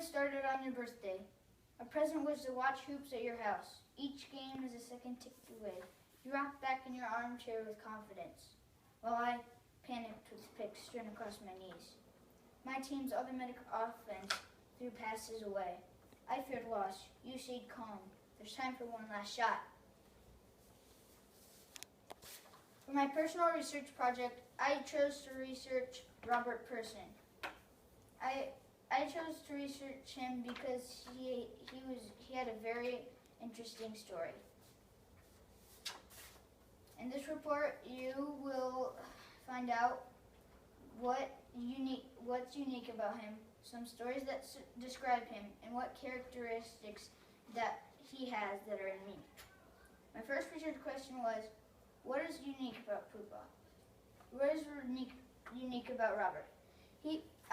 get started on your birthday. A present was to watch hoops at your house. Each game is a second ticked away. You rocked back in your armchair with confidence, while I panicked with picks strewn across my knees. My team's automatic offense threw passes away. I feared loss. You stayed calm. There's time for one last shot. For my personal research project, I chose to research Robert Person. I chose to research him because he had a very interesting story. In this report, you will find out what's unique about him, some stories that describe him, and what characteristics that he has that are in me. My first research question was, what is unique about Poopa? What is unique about Robert?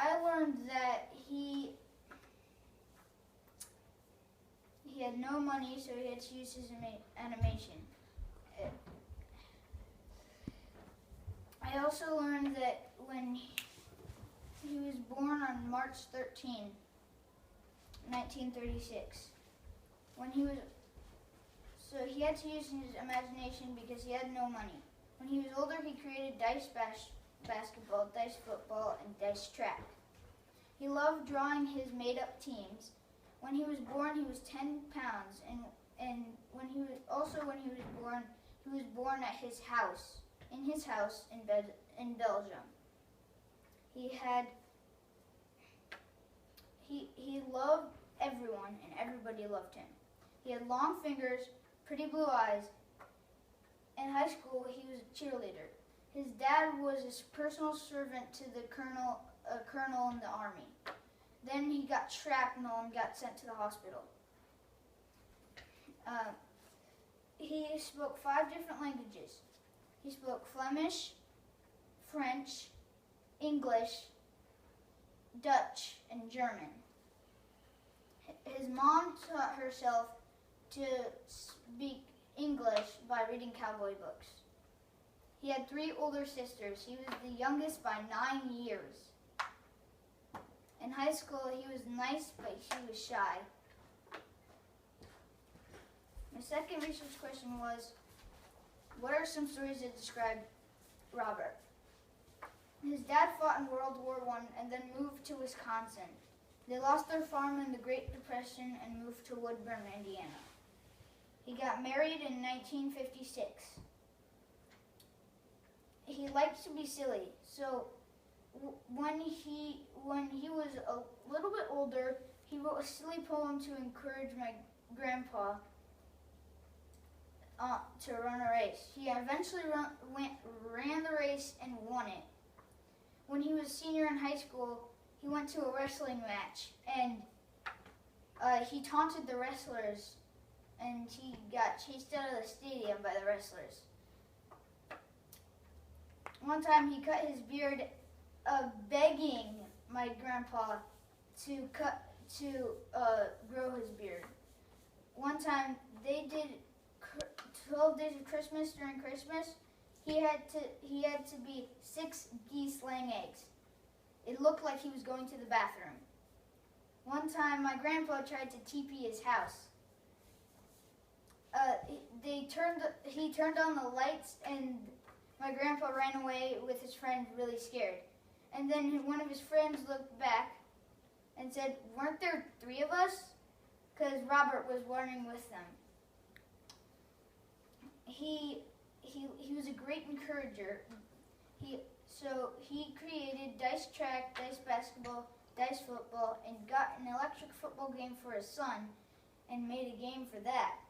I learned that he had no money, so he had to use his animation. I also learned that when he was born on March 13, 1936, so he had to use his imagination because he had no money. When he was older, he created dice basketball, dice football, and dice track. He loved drawing his made-up teams. When he was born, he was 10 pounds, and when he was born at his house, in Belgium. He loved everyone, and everybody loved him. He had long fingers, pretty blue eyes. In high school, he was a cheerleader. His dad was his personal servant to the colonel in the army. Then he got shrapnel and got sent to the hospital. He spoke 5 different languages. He spoke Flemish, French, English, Dutch, and German. His mom taught herself to speak English by reading cowboy books. He had 3 older sisters. He was the youngest by 9 years. In high school, he was nice, but he was shy. My second research question was, what are some stories that describe Robert? His dad fought in World War I and then moved to Wisconsin. They lost their farm in the Great Depression and moved to Woodburn, Indiana. He got married in 1956. He liked to be silly, so when he was a little bit older, he wrote a silly poem to encourage my grandpa to run a race. He eventually ran the race and won it. When he was a senior in high school, he went to a wrestling match, and he taunted the wrestlers, and he got chased out of the stadium by the wrestlers. One time he cut his beard, begging my grandpa to grow his beard. One time they did 12 days of Christmas. During Christmas, he had to be 6 geese laying eggs. It looked like he was going to the bathroom. One time my grandpa tried to TP his house. He turned on the lights, and my grandpa ran away with his friend, really scared. And then one of his friends looked back and said, "Weren't there 3 of us?" Because Robert was running with them. He was a great encourager. So he created dice track, dice basketball, dice football, and got an electric football game for his son and made a game for that.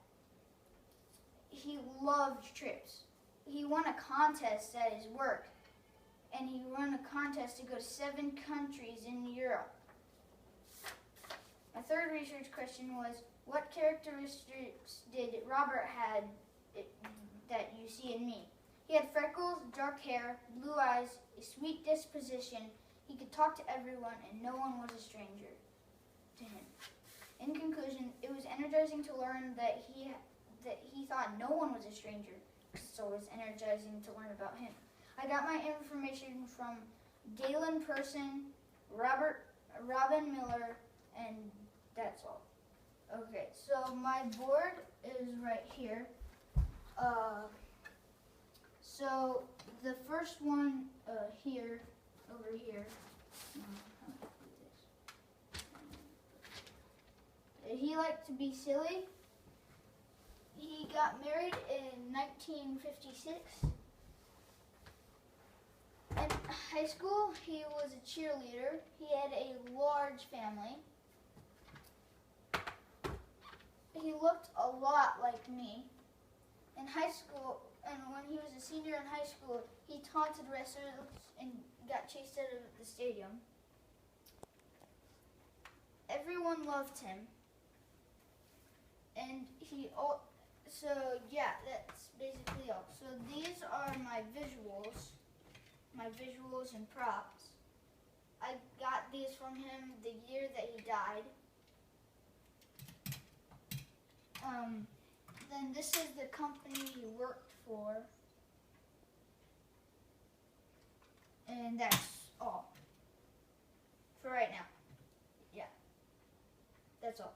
He loved trips. He won a contest at his work, and he won a contest to go to 7 countries in Europe. My third research question was, what characteristics did Robert have that you see in me? He had freckles, dark hair, blue eyes, a sweet disposition. He could talk to everyone, and no one was a stranger to him. In conclusion, it was energizing to learn that he thought no one was a stranger. It's always energizing to learn about him. I got my information from Dalen Person, Robin Miller, and and that's all. Okay, so my board is right here. So the first one over here. He liked to be silly. He got married in 1956. In high school, he was a cheerleader. He had a large family. He looked a lot like me. In high school, and when he was a senior in high school, he taunted wrestlers and got chased out of the stadium. Everyone loved him. And so yeah, that's basically all. So these are my visuals and props. I got these from him the year that he died. Then this is the company he worked for. And that's all for right now. Yeah, that's all.